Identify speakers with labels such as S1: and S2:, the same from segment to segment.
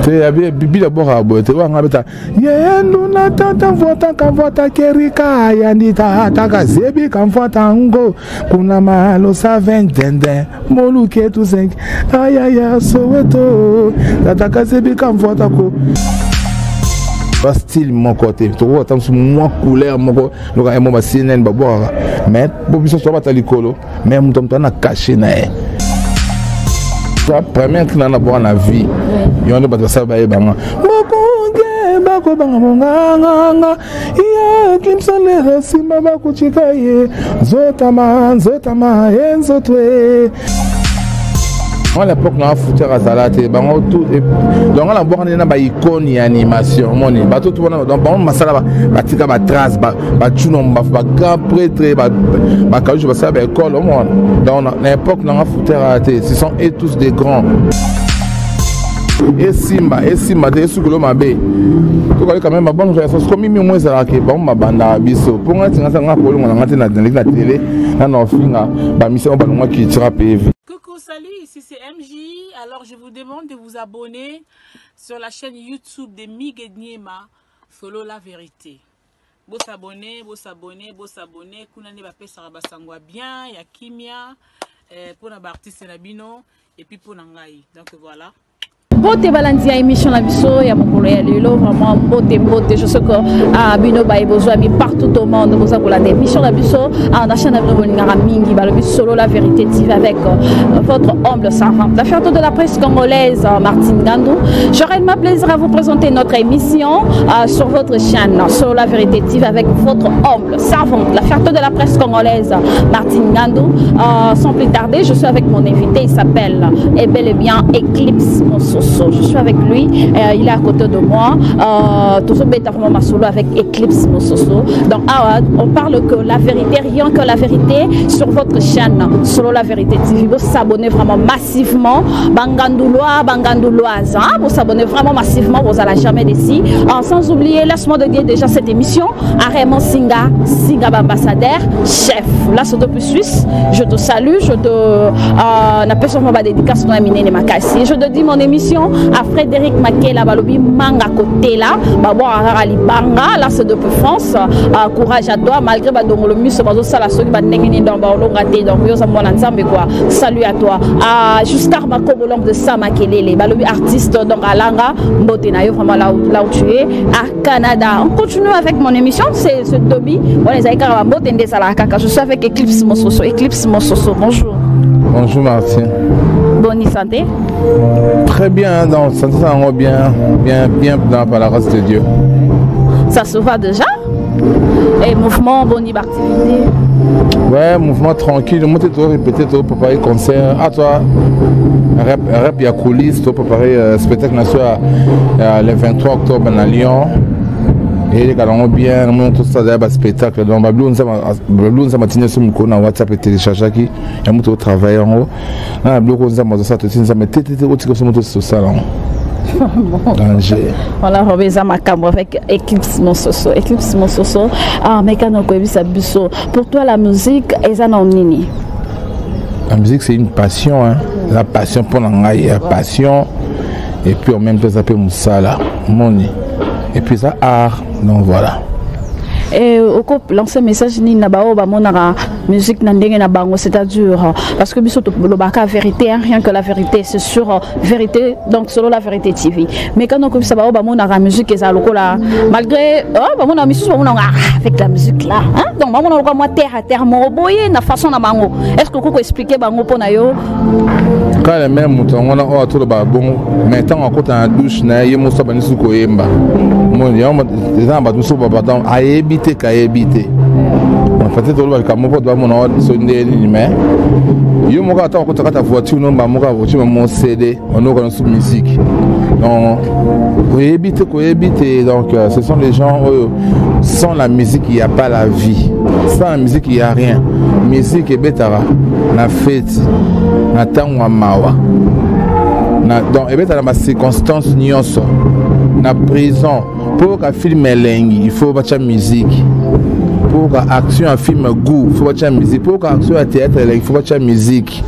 S1: C'est bibi d'abord à boire. Tu vois, on a bêta. Yendu na tata vota kavota kerika yandita taka zebi kamfota ngo kuna malo sa ventende molu ke tu cinq ayaya soweto tata zebi kamfota ko. Pas style mon côté. Tu vois, tant sur moi couleur mon côté. Donc à un moment CNN ba boire. Mais pour que ce soit pas likolo, mais mon tom na caché na. La première qui n'a pas la vie, il y a un peu de ça. Il y a à l'époque, on a foutu à Zalate, donc on a boire des icônes et animation. On a tout le monde, donc on a masala, batika, batras, batunom, baga prêtre, bakaouj, basa, école au monde. Donc à l'époque, on a foutu à Zalate. Ce sont tous des grands. Et Simba, des sous-glos mabé. Tu vois quand même ma bonne relation. Comme il me dit que bon ma bande à biso. Pour moi, c'est un peu on a maté na télé, na no finga, ba mission ba moi qui tira PV.
S2: Coucou, salut, ici c'est MJ. Alors je vous demande de vous abonner sur la chaîne YouTube de Miguel Niema, Solo la vérité. Beau s'abonner. Kuna ne ba pesa ba sangwa bien, ya kimia, pour na artiste na bino et puis pour ngai. Donc voilà.
S3: Bote balandia émission la biso ya mokolo ya lelo vraiment bote je sais que bino ba besoin mi partout au monde vous avez la émission la biso na chaîne de Bolingara mingi ba le Solo la vérité TV avec votre humble servant la fierté de la presse congolaise Martine Ngandou. J'aurai le plaisir à vous présenter notre émission sur votre chaîne Solo la vérité TV avec votre humble servant la fierté de la presse congolaise Martine Ngandou. Sans plus tarder, je suis avec mon invité, il s'appelle et bel et bien Eclipse Mososo. Je suis avec lui, il est à côté de moi. Tout ce bêta vraiment solo avec Eclipse Mososo. Donc on parle que la vérité, rien que la vérité sur votre chaîne Solo la vérité TV. Vous s'abonnez vraiment massivement. Bangandouloise, vous s'abonnez vraiment massivement. Vous n'allez jamais d'ici. Sans oublier, laisse-moi de dire déjà cette émission à Raymond Singa ambassadeur, chef. Là, c'est depuis Suisse. Je te salue. Je te n'appelle sûrement pas dédicace dans la mine Makassi. Je te dis mon émission à Frédéric Makela Balobi Manga côté là Babo Arali Banga là c'est depuis France. Courage à toi malgré le mus ça la soki bandengini dans raté donc yo ça mon ensemble quoi. Salut à toi. Jusqu'à Makobo l'homme de Samakelele Balobi artiste donc à Langa mbote na yo vraiment là où tu es à Canada. On continue avec mon émission, c'est ce Toby. On les a carrément mbote ndé sala kaka. Je suis avec Eclipse Mososo. Eclipse Mososo. Bonjour.
S1: Bonjour Martine.
S3: Bonne santé.
S1: Très bien, donc santé ça va bien par la grâce de Dieu.
S3: Ça se va déjà? Et mouvement, bonne activité?
S1: Ouais, mouvement tranquille. Moi, tu dois répéter, tu dois préparer concert. À toi, rap, il y a coulisses, tu dois préparer spectacle national le 23 octobre à Lyon. Et les gars ont bien, tout ça derrière spectacle. Donc, Babylone, ça m'a tenu sur mon WhatsApp et téléchargé qui. Il y a beaucoup de travail en haut. Là, Babylone, ça m'a dit, ça m'a tété, sur ça là. Danger.
S3: Voilà, Robeza Makambo avec Eclipse Mososo. Eclipse Mososo. Mais quand on connaît ça, pour toi, la musique, est ça non nini?
S1: La musique, c'est une passion, hein. La passion pour l'angaï, la passion. Et puis, en même temps, ça s'appelle Moussala, Moni. Et puis ça art, donc voilà.
S3: Et au coup, lancer message ni na bao ba monara musique nandenge na bango, c'est-à-dire parce que biso to lobaka vérité, hein, rien que la vérité, c'est sur vérité, donc Solo la vérité TV. Mais quand on comme ça ba monara musique et ça lokola malgré ba monara misu ba monara avec la musique là, hein, donc ba monara moi terre à terre mo boyer na façon na bango. Est-ce que vous expliquer bango pona yo?
S1: Quand les mêmes moutons on a tout le bon, maintenant on compte en douche na yemo so ba nisu ko yemba. Mon yom des gens ba douce ba donc a éviter qu'à éviter. En fait, tout le monde peut doit mon sonner mais yo mo ka ta ko ta voiture non ba mo ka voiture mon CD on a sur musique. Donc faut éviter donc ce sont les gens sans la musique il n'y a pas la vie. Sans la musique il n'y a rien. Musique est betara na fête na tangwa mawa. Na donc et betara ma circonstance nyonso na prison pour qu'un film lengi il faut battre musique. Pour qu'une action un film goût il faut battre musique. Pour qu'une action à théâtre il faut battre musique.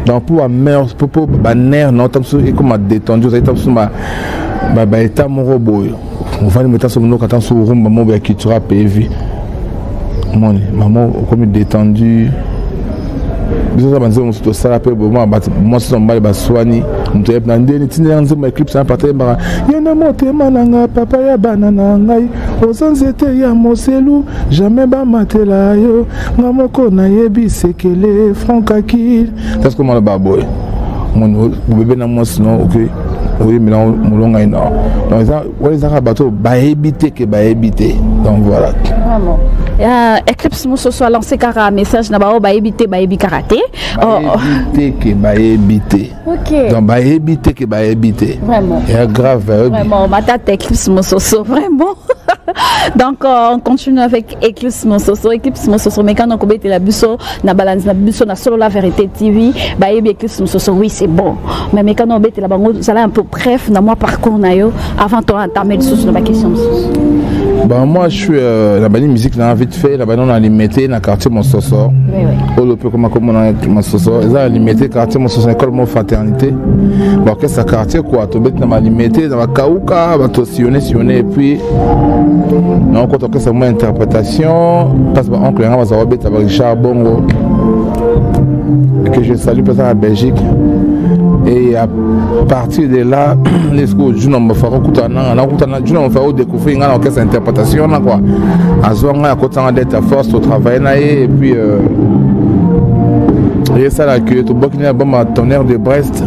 S1: Donc pour ma nerf non tant que comme détendu ça tant que état mon robot on va mettre sur nous quand sur rumba mon qui tu as PV maman comme détendu biso banze on se sala pe bon moi so mbali baswani mtu yep na ndeni tine nzo ma clip ça partir ba yana motema nanga papa ya banana ngai ozanzete ya moselu jamais ba matela yo ngamoko na yebi sekele frankaki parce que moi ba boy mon bébé na moi sinon OK oui mais non mulonga ino donc ça ouais ça bateau ba éviter que ba éviter donc voilà
S3: vraiment Eclipse Moussoso a lancé un message na ba éviter ba ébi karaté
S1: éviter que ba éviter
S3: OK
S1: donc ba éviter que ba éviter
S3: vraiment
S1: c'est grave
S3: vraiment ma tête Eclipse Moussoso vraiment donc on continue avec Eclipse Moussoso mais quand on commet la busso na balance na busso na solo la vérité TV ba ébi Eclipse Moussoso oui c'est bon mais quand on bête la bango ça là un peu bref dans moi parcours na yo avant de entamer le sous la question
S1: bah moi je suis la bani musique là vite fait la bani on a limité dans quartier Moussoso oui le peu comme on a Moussoso ils ont limité quartier Moussoso école mon fraternité bon que ça quartier quoi to bête na limité dans Kauka va to sionner et puis non quand que c'est mon interprétation parce que oncle on va bête avec Richard Bongo que je salue peut-être à Belgique. Et à partir de là, les schools, je ne me ferai pas découvrir une interprétation. À d'être force au travail. Et puis, et ça, là, que tout le monde tonnerre de Brest.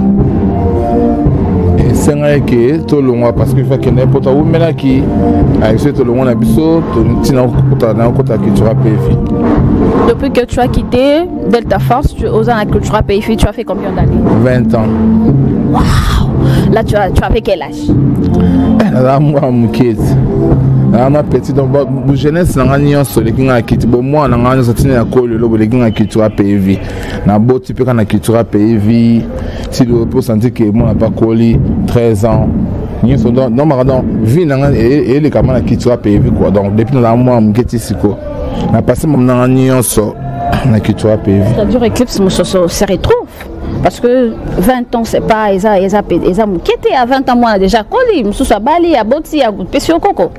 S1: Et c'est vrai que tout le monde, parce qu'il faut qu'il y ait n'importe où, mais là, qui a essayé tout le monde à Bissau, tout le monde a PFI.
S3: Depuis que tu as quitté Delta Force, tu aux la culture PFI, tu as fait combien d'années?
S1: 20 ans.
S3: Waouh! Là, tu as fait quel âge?
S1: Là, moi, mon kid. Là, ma petite, donc, jeunesse, on a nié sur les gens qui quittent. Bon, moi, on a sorti la colle, les gens qui quittent PFI. On a beau type quand on a quitté PFI. Si le peut sentir que moi, on n'a pas collé 13 ans. Non, pardon, vie, et les camarades qui quittent PFI, quoi. Donc, depuis là, moi, on a quitté quoi. On a passé mon an en so, on a quitté PV.
S3: C'est-à-dire Eclipse Moussoso se retrouve parce que 20 ans c'est pas ils ont quitté à 20 ans moi déjà collé Moussoso à Bali à Boti à Pesio Coco.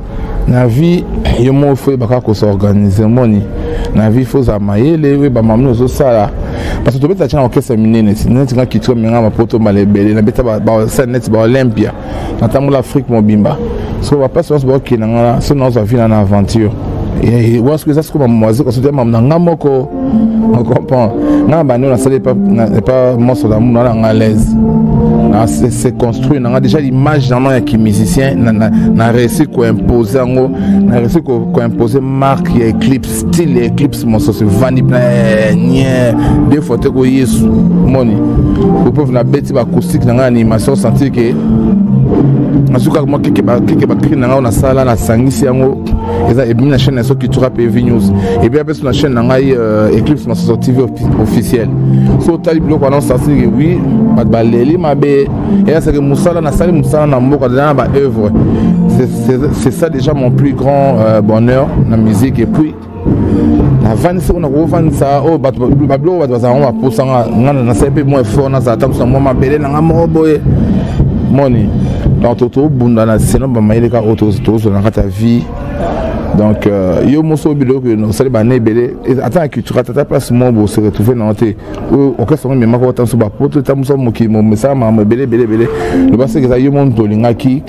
S1: Na vie yo mo fait baka ko s'organiser moni. Na vie faut amayer les ba mamno zo sala. Parce que to beta tchana orchestre minene, net nga kitwa menga ma poto malebele na beta ba net ba Olympia. Na tamu l'Afrique mo bimba. So va pas se ba ki na ngala, so nous va vivre en aventure. Et où est-ce que ça se trouve à Moisé quand c'était maman Namoko on comprend na ba nous na pas morceau d'amour na l'aise c'est construit on a déjà l'image dans un qui musicien na réussi ko imposer na réussi ko imposer marque Eclipse style Eclipse mon ça se vani plein des photos ko yesu moni vous pouvez na bête acoustique na animation sentir que asuka moi keke ba na na sala na sangisi yango eza et bien la chaîne so qui tu rap PV News et bien sur la chaîne na Eclipse Moussoso TV officiel so tali bloko annonce ça c'est oui pas de baleli mabe et c'est que musala na sali musala na mboka dans ba œuvre c'est ça déjà mon plus grand bonheur la musique et puis la vanne c'est on a revanne ça oh bablo va za on va pousser na c'est peu moins fort na ça tam so moi mabele na moboye money donc toto bunda na sinon ba maileka auto na ta vie. Donc, yo moso bilo que nous sommes banés belé. Attends que tu rates ta place mon beau se retrouver dans tes. Au cas où même quand on se bat pour tout ta moso mo qui mo ça ma belé. Le bas c'est que ça yo mon tolinga ki.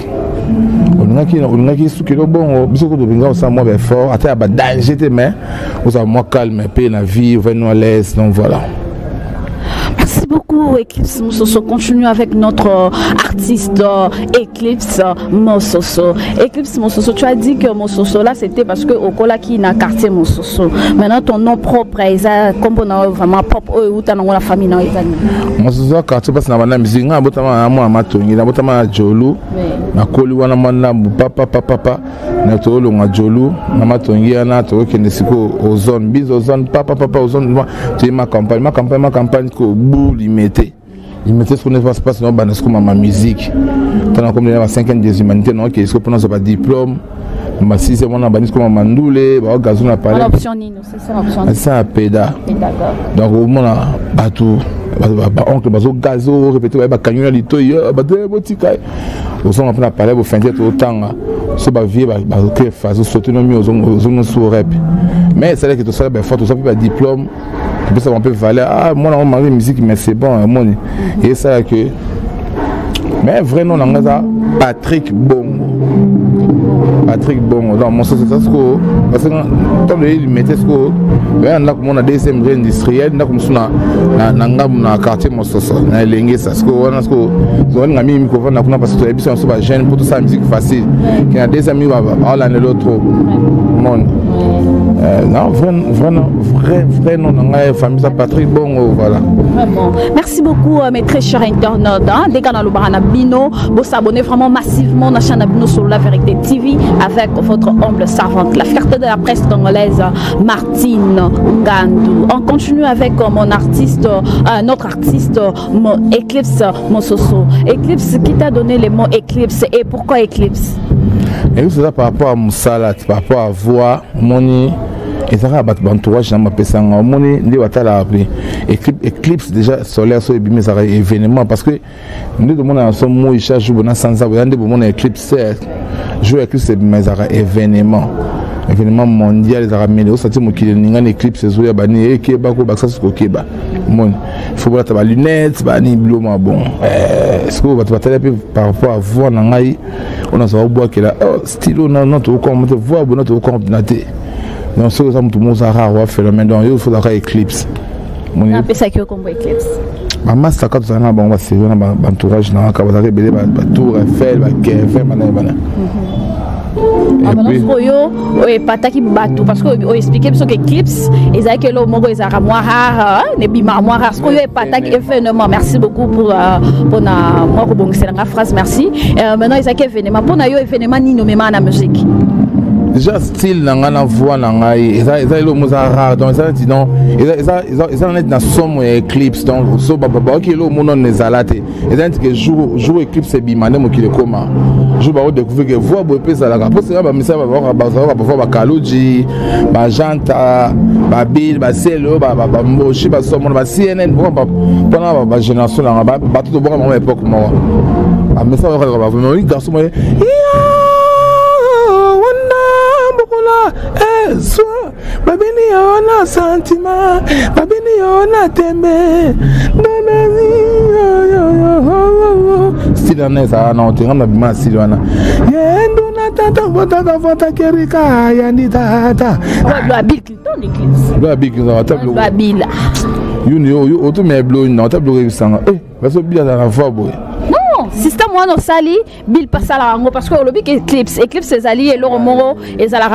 S1: On a qui sous kilo bon biso ko binga ça moi fort. Attends ba danger tes mains. Vous a moi calme paix la vie, venons à l'aise donc voilà.
S3: Merci beaucoup Eclipse Moussoso. Continue avec notre artiste Eclipse Moussoso. Eclipse Moussoso, tu as dit que Moussoso là c'était parce que au Kola qui n'a quartier Moussoso. Maintenant ton nom propre est comme on vraiment propre ou t'as la famille dans Italie.
S1: Moussoso quartier parce que na musique na botama moi matongi na botama jolu. Na koli wana mana papa na tolo nga jolu na matongi na to kende siko aux zones biso zone papa aux zones tu ma campagne ko bout limité ce qu'on ne va pas sinon banesco ma musique tant comme la 5e des humanités non qui est pour nous pas diplôme ma sixième on a banis comme Mandoulé ba gazon na parler
S3: option nino c'est ça option
S1: ça peda
S3: d'accord
S1: donc au moment là bateau oncle bazo gazo répéter ba camion lito yo ba de botika au son on a parler au fin de autant so ba vie ba que phase autonomie aux zones sous rep mais c'est là que tout ça ben faut ça pas diplôme puis ça on peut valer ah moi on m'a musique mais c'est bon mon et ça que mais vraiment on a Patrick Bongo dans mon sens c'est ça parce que quand il mettait ce que on a comme on a deuxième rue industrielle on a comme ça na quartier mon sens na lengue ça ce que on a ce que on a mis micro na kuna parce que les gens sont pas jeunes pour tout ça musique facile qui a des amis à l'année l'autre monde non vrai non on a famille Patrick Bongo voilà
S3: vraiment merci beaucoup mes très chers internautes dès qu'on a le barana bino vous s'abonnez vraiment massivement à la chaîne Bino sur La Vérité TV avec votre humble servante, la fierté de la presse congolaise, Martine Ngandou. On continue avec mon artiste, notre artiste, Eclipse Mososo. Eclipse, qui t'a donné le mot Eclipse et pourquoi Eclipse?
S1: Et c'est ça par rapport à Moussala, par rapport à voix, Moni. Et ça va battre entourage dans ma personne monnaie les watala appelé éclipse déjà solaire so ebimé ça événement parce que nous de mon en son mot il charge bon sans ça vous de mon éclipse jouer éclipse mais ça événement mondial ça ramène au sati mo ki ninga éclipse zo ya bani e ke ba ko ba ça ko ke ba mon faut voir ta lunettes ba ni bloma bon est-ce que va te battre par rapport à voir na ngai on a ça boire que là stylo non to comme te voir bon to combinaté. Donc, c'est ça tout le monde a un phénomène. Donc, il faut avoir éclipse.
S3: On appelle ça comme éclipse.
S1: Ma master quand on a bon c'est un entourage dans quand vous avez belé tour Eiffel Kevin manana.
S3: Et pataki bateau parce que on expliquait que éclipse et ça que le mot est armoire rare ne bima moi rare ce que pataki événement merci beaucoup pour na moi bon c'est la phrase merci maintenant ils a que événement pour na yo événement ni nommé na musique.
S1: Déjà style na voix na ngai ça le mot rare donc ça dit non ils en est dans somme éclipse donc so baba OK le mot non nezalate et ça dit que jour éclipse bimane mo ki le koma jour ba découvrir que voix bo pesa la parce que ba misa ba kaloji ba janta ba bil ba selo ba moshi ba somo ba CNN pendant ba génération là ba tout bon à époque moi ba misa ba vraiment un garçon moi soit babini ona sentiment babini ona tembe style na ça na on na bima style wana yendo na tata vota kerika yandi tata
S3: wa big ton éclipse
S1: wa big ça table
S3: wa bila
S1: you auto me blow na table révisanga parce que bien na fois boy
S3: système moi sali bil passa la rango parce que le big eclipse c'est ali et l'oro moro et ça la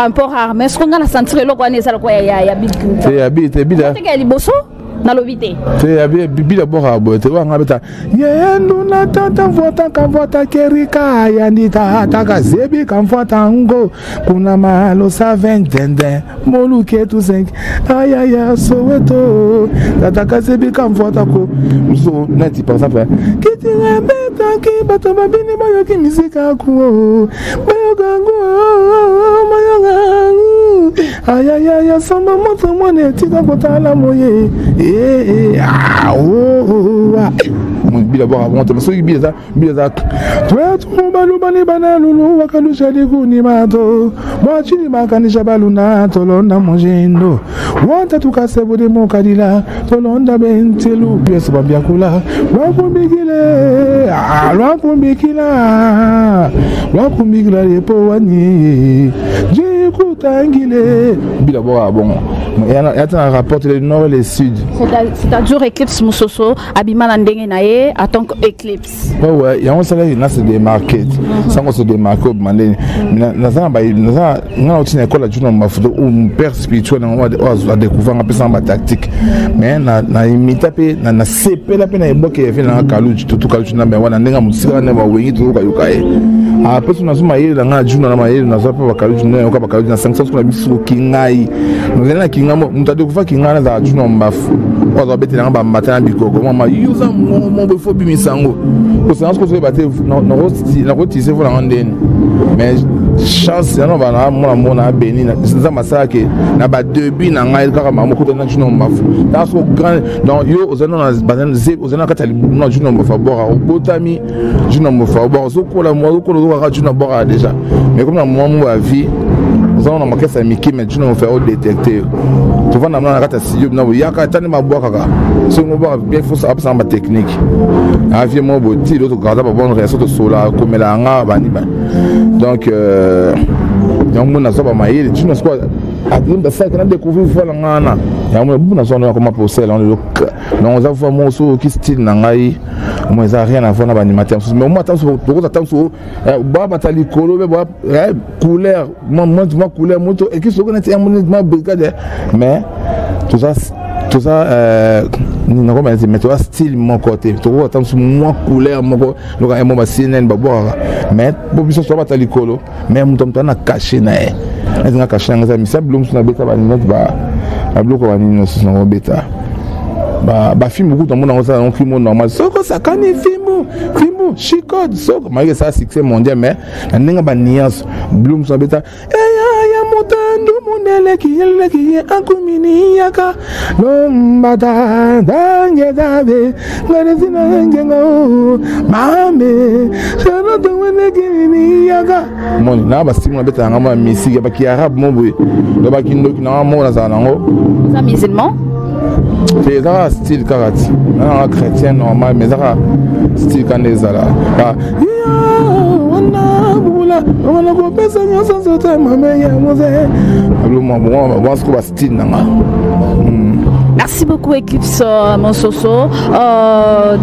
S3: un peu rare mais ce qu'on a la sentir le quoi ne ça quoi ya big
S1: c'est bil
S3: liboso na lobité
S1: c'est bil d'abord à boy te wa ngabeta yendo na tata vota kerika yandi tata kazebi kamfata ngo kuna malo sa 20 moluke tu 5 ayaya soweto tata kazebi kamfata ko so neti par exemple kiti rebeta ki bato babini mayo ki misika ko mayo gango ayaya samba moto mone tika kotala moye mon bila bora bon te so bila toi tu balu bani banalulu wakalu shali kuni mato moi chini makani shabaluna tolonda mojendo wanta tukasebo de mon kadila tolonda bentelu pièce bambia kula lwa kumbikila lepo wani jikutangile bila bora bon il y a un rapport le nord et le sud
S3: c'est-à-dire éclipse musoso abimana ndenge nae en tant qu'éclipse
S1: ouais il y a un salaire là c'est des markets ça on se démarque mandé na ça na otina école à journal mafuto ou père spirituel on a découvert un peu ça en tactique mais na imita pe na CP la pe na eboke fait na kaluji tout kaluji na wana ndenga musika na ba wengi tout ka yukae après on a suma yele na journal na mayele na ça pa kaluji na ka kaluji na 500 kuna bisu kingai na kinga muta découvert kinga na za journal mafu on a bête na ba matana bikoko mama yuza mo befo bimisango ko ça ce que vous battre na roti c'est voilà ndeni mais chance non bana mona béni ça massa que na ba début na ngai kaka mama ko na juno mafu ta so grand donc yo ozana na bazan ze ozana katali na juno mafu bora obotami juno mafu bora so ko la mo ko lo ka juno bora déjà mais comme na mo wa vie ozana na makesa miki mais juno mafu au détecter tu vois na na kata si yo na ya ka tani mabwa kaka so mo bora bien faut ça ma technique avion mo boti l'autre garda ba bonne réaction de sola comme la nga bani ba donc on a ça pas maïr tu ne sais quoi à ça qu'on a découvert voilà ngana ya mo buna so na comment procès là on on a vraiment so qui style na ngai moi ça rien à voir na animateur mais moi attends pour attendre so ba batali kolo be ba couleur moi couleur moto et qui so qu'on était ma brigade mais tout ça ni na mais toi style mon côté tu vois attends moi couleur mon donc un moment CNN ba boire mais pour biso so batali kolo mais mon tom na caché na est na caché na mi ça blum na beta ba net ba bloko ba ni no so beta ba film beaucoup dans mon ça un film normal soko ça kan film chicode soko mais ça succès mondial mais ninga ba nias blum so beta ya mutando munele ki akumini yaka lombata dange dabe ngarezina ngengo mame sana tawene ki yaka moni na ba simon beta ngama misiki ba ki arabe mo boy do ba ki ndoki na mo na za nango
S3: ça musulman
S1: c'est un style karate un chrétien normal mais ça style kanezala ba on a coupé ça sans ce temps mais bon ce style nanga.
S3: Merci beaucoup Eclipse mon soso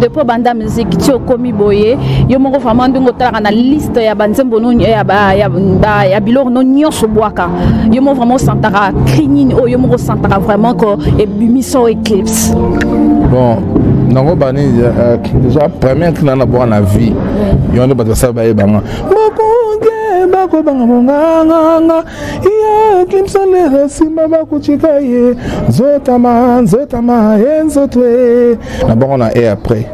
S3: depuis banda musique tu as commis boyer yo moko vraiment ndingo tala na liste ya banzembo no ya bilor no nyonso boaka yo mo vraiment santara crinine o yo mo santara vraiment ko e bimiso Eclipse
S1: bon nango bani déjà première que na boire na vie yo ndo ba ça ba e banga bako banga nganga ya Eclipse le simba bako chikaye zotama enzotwe na bon on a et après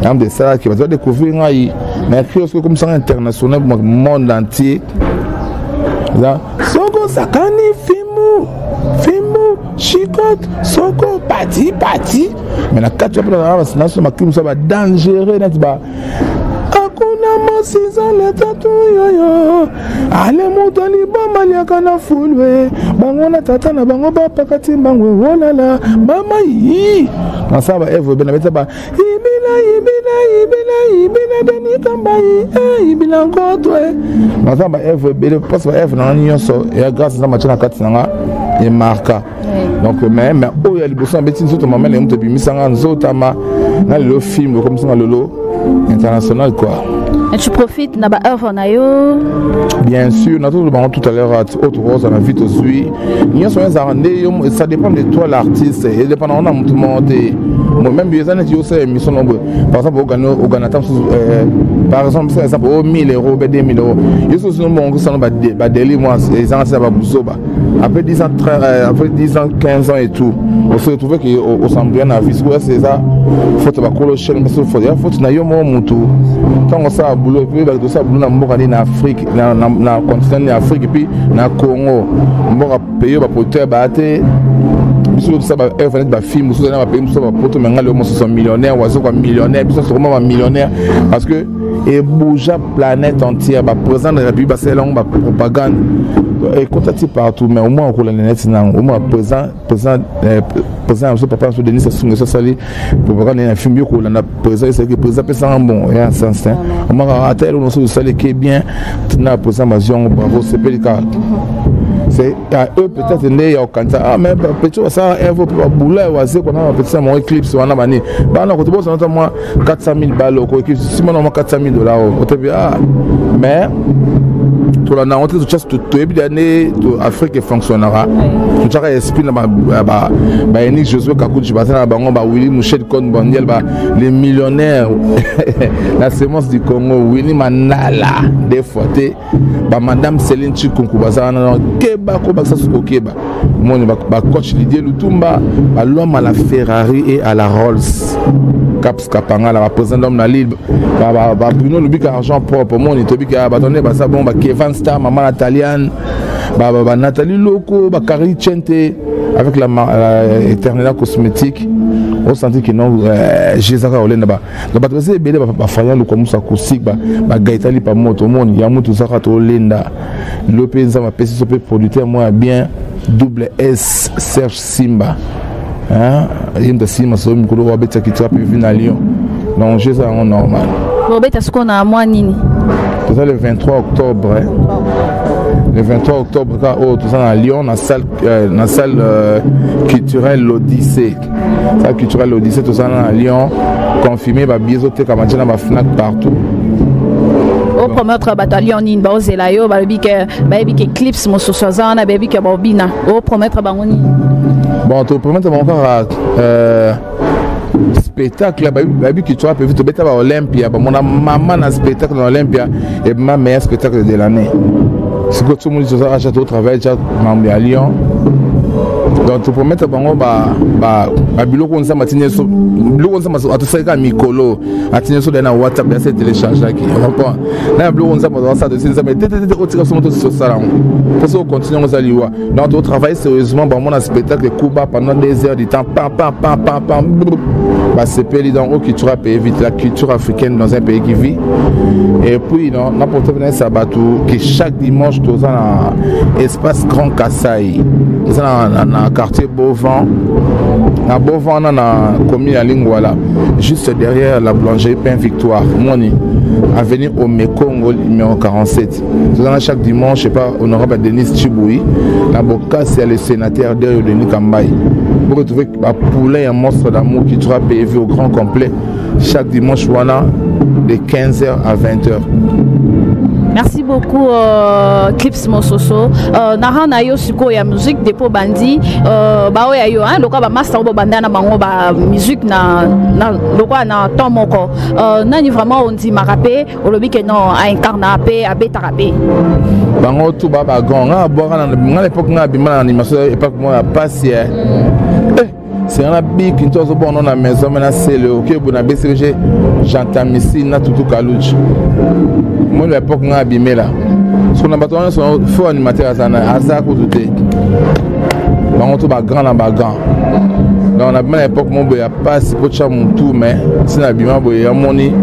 S1: un de ça qui va découvrir ngai mais écrit comme ça international pour le monde entier là soko sakani fimu chicote soko parti mais la quatre après la nation makim ça va dangereux net ba akuna masiza le tatu yoyo ale mutali bama liaka na fulwe bango na tata na bango ba pakati bango wolala mama yi na saba evo bena beta ba ibila deni kambai ibila ngotwe na saba evo bele passe evo na nyonso et grâce à match na kati na et marka donc même o ya liboso beti nzoto mama le mto bimisanga nzotama na le film comme ça lolo international quoi.
S3: Et tu profites na ba œuvre na yo
S1: bien sûr na tout à l'heure autre rose on a vite aussi il so ça dépend de toi l'artiste et dépendant on a tout monde moi même bien ça yo c'est émission nombre par exemple au Ghana par exemple ça ça pour 1000 €, 2000 €. Yo so no mon ça ba délire moi et ça ça ba buzoba après 10 ans après 10 ans 15 ans et tout on se retrouve que au Sambia na vie c'est ça faut ba kolo chaîne mais faut na yo mo mutu quand on ça boulot et puis ba do ça boulot na mboka na Afrique na continent Afrique et puis na Congo mboka pays ba porteur ba té biso ça ba venir ba film so na ba pays so ba poto menga le mo so millionnaire ou so quoi millionnaire biso so vraiment millionnaire parce que et bouge la planète entière ba président de la République ba c'est long ba propagande et contacté partout mais au moins on la net au moins président monsieur papa so Denis Sassou Nguesso sali propagande un film ko la président c'est que président pesa bon et un sens on m'a raté on so sali qui est bien na président Mazion bravo c'est pelika c'est à eux peut-être né au Canada ah mais peut-être ça un peu pour bouler ou c'est qu'on a peut-être mon Eclipse on a bani bah non quand tu vois moi 400 000 balles au Eclipse si moi 400 000 $, au te ah mais tout la na honte tout chasse tout début d'année Afrique fonctionnera tout ça esprit na ba Enik Josué Kakuji ba na bango ba Willy Michel Konbondiel ba les millionnaires la semence du Congo Willy Manala des fois ba madame Céline Chikunku ba ça na keba ko ba ça su keba mon coach Didier Lutumba, l'homme à la Ferrari et à la Rolls. Caps Kapanga, la président d'homme la Lille, Bruno Lubika argent propre, mon Itobika, donné ça bon, Kevin Star, maman Nataliane, Nathalie Loco, Kari Chente, avec la Eternella cosmétique. On sentit que non, Jésus a olé là-bas. Donc, parce que c'est belé, faire le comme ça, cousic, gaitali pas moto, mon, yamutu zaka to lenda. L'opé, ça m'a payé, c'est producteur, moi, bien, double S, Serge Simba. Hein, il y a une Simba, c'est un micro, on va mettre qui trappe, il vient à Lyon. Donc, Jésus a un normal.
S3: Bon, ben, est-ce qu'on a un mois, Nini?
S1: C'est ça le 23 octobre. Le 23 octobre, tout ça à Lyon, dans la salle culturelle l'Odyssée. La salle culturelle l'Odyssée, tout ça à Lyon, confirmé, biaisoté, comme on a FNAC partout.
S3: Au promettre bataillon in Baozelayo, baby que Eclipse, mon sosazana, baby que Bobina. Au promettre Bangoni.
S1: Bon, tu promettre encore spectacle, baby qui tu as prévu, tu vas à Olympia. Mon maman a un spectacle dans Olympia et ma meilleur spectacle de l'année. C'est que tout le monde dit que tu as au travail, tu as membre à Lyon. Donc tu promets que tu as bilo comme ça matinée sur bilo comme ça à tout ça comme Mikolo matinée sur dans WhatsApp là c'est télécharge là qui comprend là bilo comme ça moi ça de ça mais tête autre sur moto sur ça parce qu'on continue on s'allie donc tu travailles sérieusement bon mon spectacle Cuba pendant des heures du temps pam bah c'est pays dans où culture pays vite la culture africaine dans un pays qui vit et puis non n'importe venir sabatou que chaque dimanche dans un espace Grand Kassai dans quartier Beauvant. À Beauvant, on a commis la Lingwala, juste derrière la boulangerie Pain Victoire, Moni, avenue au Mekongo, numéro 47. Chaque dimanche, je sais pas, honorable Denis Chiboui, la Boka, c'est le sénateur derrière Denis Kambaye. Pour retrouver un poulet et un monstre d'amour qui sera PV au grand complet, chaque dimanche, voilà, de 15h à 20h.
S3: Merci beaucoup, Clips Mososo. Narana yo siko ya musique dépôt bandi. Bao ya yo hein, loka ba master bo bandana bango ba musique na loka na tomoko. Nani vraiment on dit marapé, on le dit que non a incarna pe a beta rapé.
S1: Bango tout ba grand, na boira na l'époque na bima animation époque moi passer. C'est un habit qui est bon dans la maison, mais c'est le ok, bon BCG, j'entends ici, na tout kalouch. Moi, l'époque, on a abîmé là. Ce qu'on a battu, c'est un faux animateur à ça, pour tout est. On a grand dans bagan. Donc, on a bien l'époque, mon boy, il n'y a pas si peu de choses, mon tout, mais c'est un abîmement, il y a mon nid.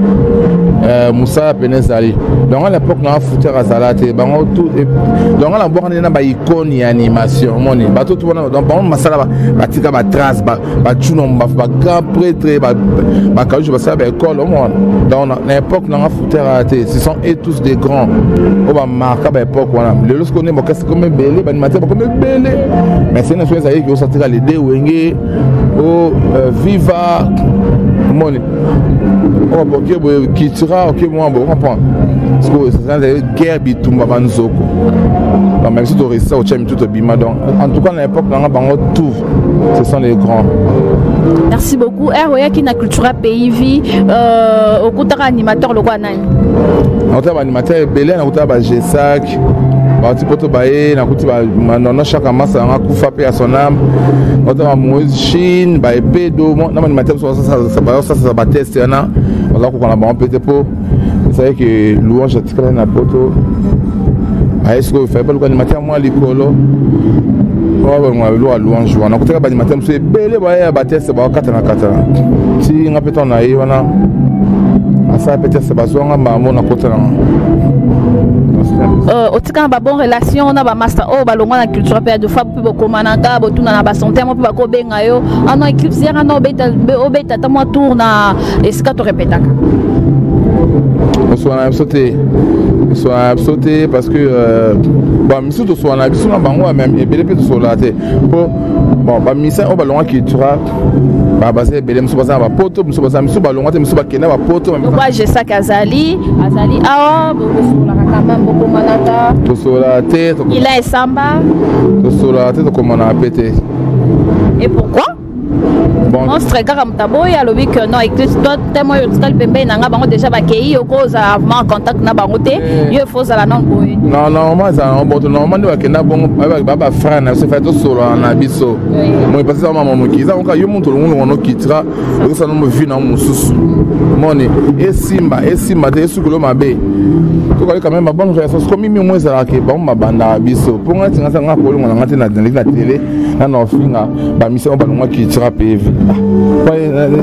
S1: Moussa Penezali. Donc à l'époque on a foutu à Salate. Donc on a boire une icône et animation. Moni. Bateau tout donc on masala batika ba trace ba chuno ba grand prêtre ba kaouche ba ça ba école au monde. Donc à l'époque on a foutu à Salate. Ce sont et tous des grands. On va marquer à l'époque voilà. Le lorsqu'on est bon qu'est-ce comme belé ba animateur comme belé. Mais c'est une chose qui sortira les deux wenge au viva Moni. Oh, ok, qui sera ok, moi, bon, comprends. Parce que c'est une guerre bitumba banzoko. Même si tu restes ça, tu as mis tout au bima. Donc, en tout cas, à l'époque, on a tout. Ce sont les grands.
S3: Merci beaucoup. ROA qui n'a culture pays vie. Au côté animateur, le quoi naï.
S1: On a un animateur belé, on a un G5. Bati poto bae na kuti ba non chaque masse on a coupé à son âme on a Moïse Chine ba pedo na animateur ça ba test na on a ko na ba on peut pour c'est que louange tikala na poto est-ce que fait pas le animateur moi likolo oh moi louange on a ko ba animateur c'est belé ba test ba 4 na 4 si on a peut on a eu wana ça peut-être c'est ba so on a na kota na
S3: otika ba bonne relation na ba master o ba longwa na culture pe de fa pe ko mananga bo tuna na ba santé mo pe ba ko benga yo ana eclipse ya na obeta ta mo tour na eska to répétaka
S1: soit sauté parce que bon misu to soit na biso na bango même et belé pe to solaté bon ba misa o ba longwa culture ba basé belé musu basa ba poto musu basa musu ba longwa te musu ba kena ba poto même
S3: quoi je ça azali awa bo sur la kamba boko manata
S1: to solaté
S3: il a samba
S1: to solaté to comment on a pété
S3: et pourquoi monstre kaka mutaboya alobi que non Eclipse toi tellement total pembe nanga bango déjà bakei okoza vraiment en contact na bango te yo faut za la non boy
S1: non normalement ça on boto normalement wa kenda bongo baba frère na se fait tout solo na biso moi parce que maman mo kiza on ka yo muntu ngono kitira ko sa no mo vi na mususu moni et simba te sukulo mabe to ka quand même bonne relation comme mimi moi ça ke bon mabanda biso pour nga tinga nga ko ngona ngate na télé na no finga ba mission ba ngwa kitira PV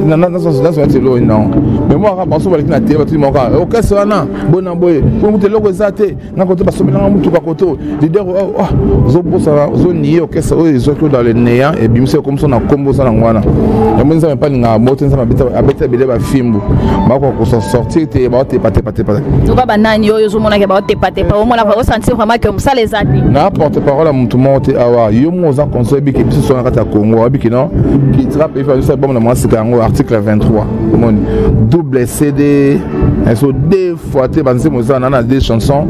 S1: na so telo non mais moi ka baso ba na télé ba tu mo ka o ka so na bona boy pour te loko zate nga ko to ba so na mutu ka koto leader zo bosa zo ni o ka so zo ko dans le néant et bimse comme ça na combo ça na ngwana et moi ça me pas nga moto ça abeta bile ba fimbu ba ko sortir te ba te pate
S3: to ba nani yo zo mona ke ba te pate pa o mona va sentir vraiment que ça les a dit
S1: na porte-parole à mutu monte awa yo mo za conseil bi ke biso so na kata Congo bi ke non qui trappe et fait ça bon moi c'est kango article 23 mon double CD elles sont deux fois te banse mo za na des chansons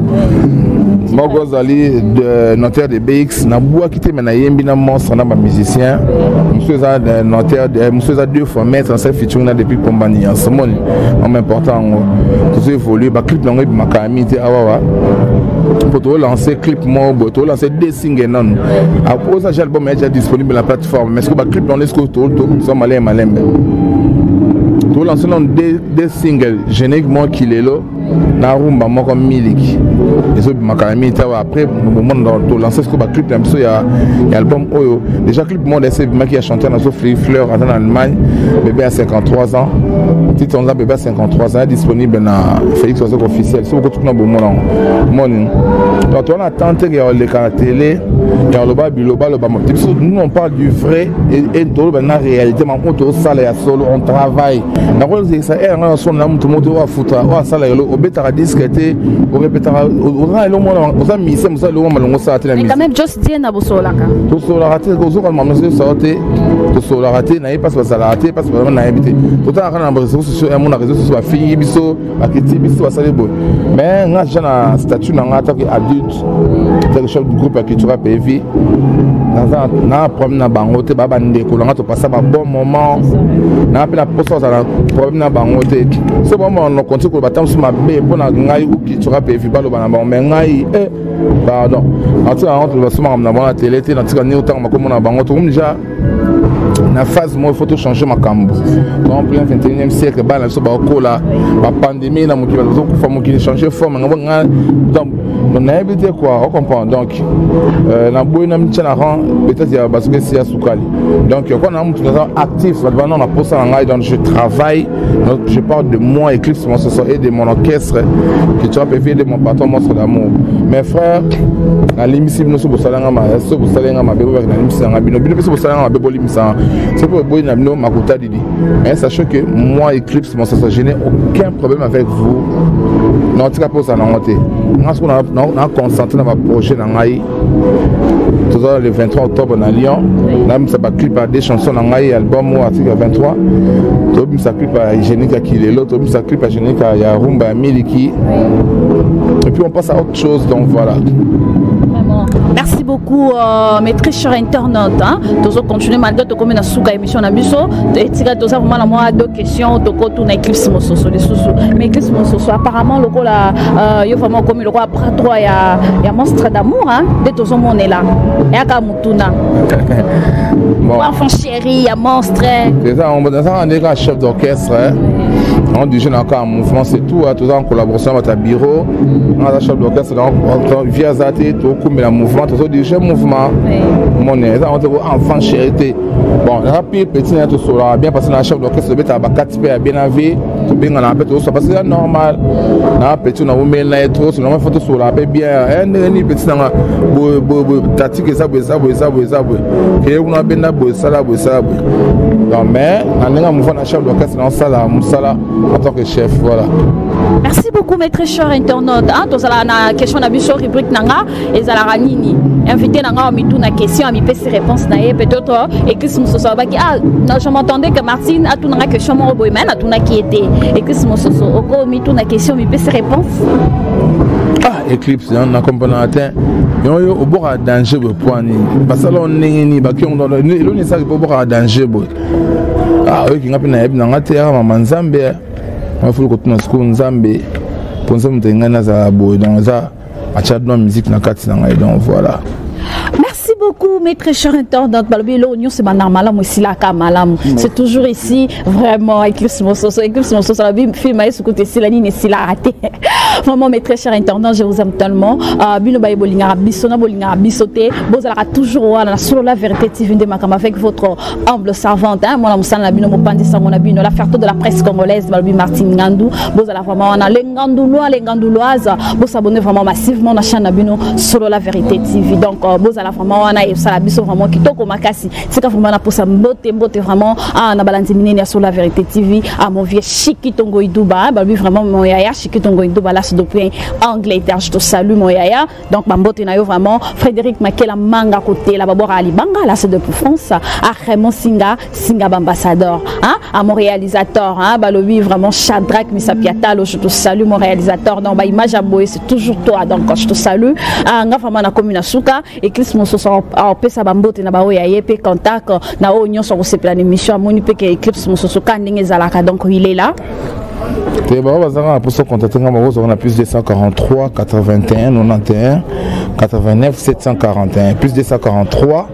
S1: Mogozali de notaire de BX na bois quitté mais na yembi na monstre na ba musicien monsieur za notaire monsieur za deux fois maître en cette featuring na depuis compagnie en ce moment en important tout ça évolue ba clip na ngi makami te awawa pour tout lancer clip moi pour tout lancer des singles non après ça l'album est déjà disponible sur la plateforme mais ce que ba clip on est tout ça malem tout lancer des singles génétiquement qu'il est là na rumba moko miliki et makalami tawa après au moment dans lancer ce que clip là il y a album oyo déjà clip monde c'est qui a chanté dans Sophie Fleur en Allemagne bébé à 53 ans titre on a bébé à 53 ans disponible dans Félix Ozo officiel c'est beaucoup tout dans bon monde donc on a tenté de la télé et on le bas nous on parle du vrai et de la réalité mais on tout ça là solo on travaille d'accord c'est ça et on son là tout le monde va foutre ça là betara discuter au répétera on a le monde on a mis ça le monde malongo ça la
S3: musique quand même just dire na bosolaka
S1: to sola raté ko ko maman c'est sorti to sola raté na pas ça la raté parce que na invité tout temps na réseaux sociaux et mon réseaux sociaux fille biso akiti biso ça les bon mais nga jana statut na ngata que adulte tel chef du groupe qui tu vas PV na problème na bango te baba ndeko nga to passer un bon moment na pe la poste ça problème na bango te c'est bon on continue ko batam sur ma pour na ngai ou qui tu vas PV ba lo bana ba mais ngai pardon en tout cas on va se marrer na télé te na tika ni autant comme na bango to déjà na phase moi faut changer ma cambo en plein 21e siècle ba la so ba ko la ba pandémie na muki ba zo ko famu ki changer forme nga donc on a évité quoi on comprend donc na boy na mtana ran peut-être ya parce que c'est à Soukali donc quand on a actif maintenant on a posé en ngai donc je travaille donc je parle de moi Eclipse mon socio et de mon orchestre que tu as fait de mon patron monstre d'amour mes frères na limisi no so bosalanga ma so bosalanga ma bebo na limisi nga bino so bosalanga ma bebo limisa c'est pour boy na bino makuta didi mais sachez que moi Eclipse mon socio je n'ai aucun problème avec vous non tu as posé en monter on a concentré dans ma projet dans Ngaï le 23 octobre dans Lyon là ça va clip à des chansons dans Ngaï album ou article 23 tout ça clip à Hygiénique à Kilelo tout ça clip à Hygiénique à Yarumba à Miliki et puis on passe à autre chose donc voilà.
S3: Merci beaucoup, mes très chers internautes. Nous allons continuer malgré tout comme dans la émission Nabiso. Et tu as vraiment deux questions. Tu as tout Eclipse Mososo, les sous. Mais Eclipse Mososo, apparemment, le rôle il y a vraiment comme le roi après toi, il y a monstre d'amour. De tous on est là. Et à Kamutuna. Enfant chéri, il y a monstre.
S1: C'est ça, on est un chef d'orchestre. On dit jeune encore un mouvement, c'est tout. Tout ça en collaboration avec ta bureau. On a un chef d'orchestre via Zati, tout comme le mouvement, tout ça déjà mouvement. Mon est on enfant chéri. Bon, rapide petit tout ça bien parce que un chef d'orchestre bête à 4 p bien avé, tout bien on a tout ça parce que c'est normal. Na petit on a mis là trop, c'est normal faut tout ça bien. Ni petit na tati que ça que on a bien ça. Donc mais on a un mouvement chef d'orchestre dans ça là, musala en tant que chef, voilà.
S3: Merci beaucoup mes très chers internautes. Hein, tous la question na biso rubrique nanga et za la nini. invité nanga mi tuna question mi pese réponse na ye peut-être Eclipse Moussoso ba ki je m'entendais que Martine a tuna question mo boy mais na tuna qui était Eclipse Moussoso oko mi tuna question mi pese réponse
S1: Eclipse on a compris atteint yo au bord danger bo poani basalo nini ba ki on lo ni ça au bord danger bo oui qui ngapi na yebi na ngate ya mama Nzambe ma fulu ko tuna school Nzambe ponza mutengana za bo dans ça acha de musique na kati na ngai donc voilà.
S3: Merci beaucoup, mes très chers internautes. L'oignon, c'est normal, c'est toujours ici, vraiment, Eclipse Moussoso. Eclipse Moussoso, la film, ce côté, c'est la ligne, c'est la raté. Vraiment, mes très chers internautes, je vous aime tellement. Bino Baye Bolingara, Bissona Bolingara, Bissoté. Vous allez toujours sur la vérité TV avec votre humble servante. Moi, je suis Bino Mopandi, la fierté de la presse congolaise, Martine Ngandou. Vous allez vraiment, les Ngandouloises, vous abonnez vraiment massivement à la chaîne Bino sur la vérité TV. Donc, vous allez vraiment, on a ça vraiment qui toko makasi. C'est vraiment na pour ça mbote vraiment na balanzi minene sur la vérité TV à mon vieux Chiki Tongo Idouba, lui vraiment mon yaya Chiki Tongo Idouba là c'est depuis Angleterre. Je te salue mon yaya. Donc mbote na yo vraiment Frédéric Makela Manga côté là babora Ali Banga là c'est depuis France à Raymond Singa ambassadeur à mon réalisateur lui vraiment Shadrack Misapiatalo, je te salue mon réalisateur. Donc image à boy c'est toujours toi donc je te salue nga vraiment na commune Suka Eclipse Moussoso a pesa bambote na bao ya yepe contact na o nyonso ko sepla émission amoni pe ke Eclipse Moussoso kandenge zalaka donc il est là.
S1: Te ba bazanga pour se contacter nga on a plus 243 81 91 89 741 plus 243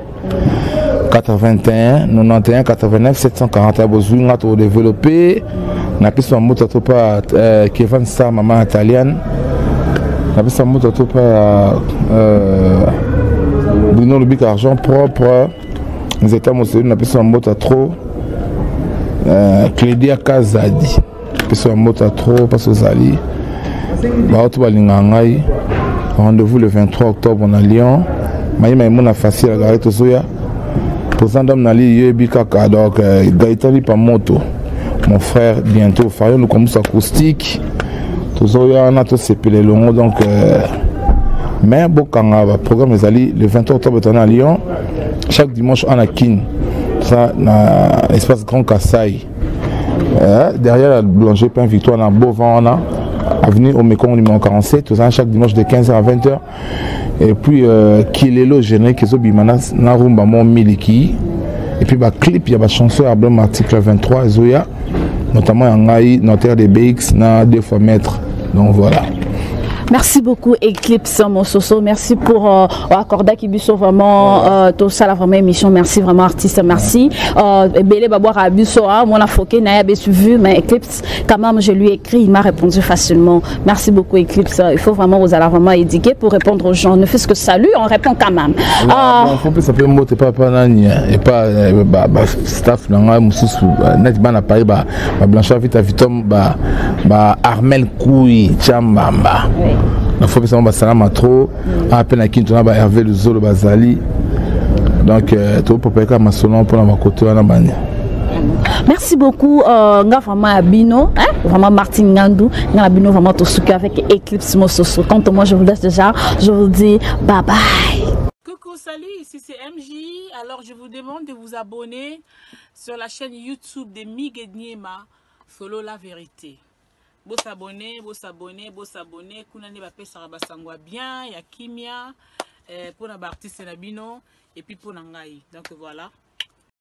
S1: 81 91 89 741 besoin to développer na pesa moto to pas Kevin Star maman italienne na pesa moto to pas Bruno Lubic argent propre nous étions aussi on a pris son mot à trop Clédia Kazadi pris son mot à trop parce que Zali rendez-vous le 23 octobre on a Lyon maïma mon a facile à garer tout ça pour ça d'homme nali yebi kaka donc Gaëtani pas moto mon frère bientôt Fayon nous commence acoustique tout ça on a tout s'épilé longo donc mais Bokanga va programme les alliés le 23 octobre on à Lyon chaque dimanche on a Kin ça na espace Grand Kassai derrière la boulangerie Pain Victoire dans Beauvant on a avenue au Mekong numéro 47 tout ça chaque dimanche de 15h à 20h et puis Kilelo générique qui bimana na rumba mon miliki et puis bah clip il y a ba chanson album article 23 Zoya notamment Ngai notaire des BX na 2 fois maître donc voilà.
S3: Merci beaucoup Eclipse Moussoso, merci pour accorder qui biso vraiment tout ça la vraiment émission, merci vraiment artiste, merci Belé Baboir Abiso moi la foqué n'a pas suivi mais Eclipse quand même je lui ai écrit, il m'a répondu facilement. Merci beaucoup Eclipse, il faut vraiment vous allez vraiment éduquer pour répondre aux gens, ne fais ce que salut, on répond quand même.
S1: Il faut que ça peut monter pas nani et pas staff là mususu net bana Paris ba Blanchard vite vitom ba Armel Koui Chambamba. Il faut que ça soit trop à peine à qui tu as Hervé le Zolo Bazali donc tout pour péka masolon pour la côté na bani.
S3: Merci beaucoup nga vraiment Abino vraiment Martine Ngandou nga Abino vraiment tout ce avec Eclipse Moussoso. Quant à moi je vous laisse déjà, je vous dis bye bye.
S2: Coucou, salut, ici c'est MJ. Alors je vous demande de vous abonner sur la chaîne YouTube de Migedniema Follow la vérité. Beau s'abonner, kuna ne bape saraba sangwa bien, ya kimia, pour na artiste na bino et puis pour na ngai. Donc voilà.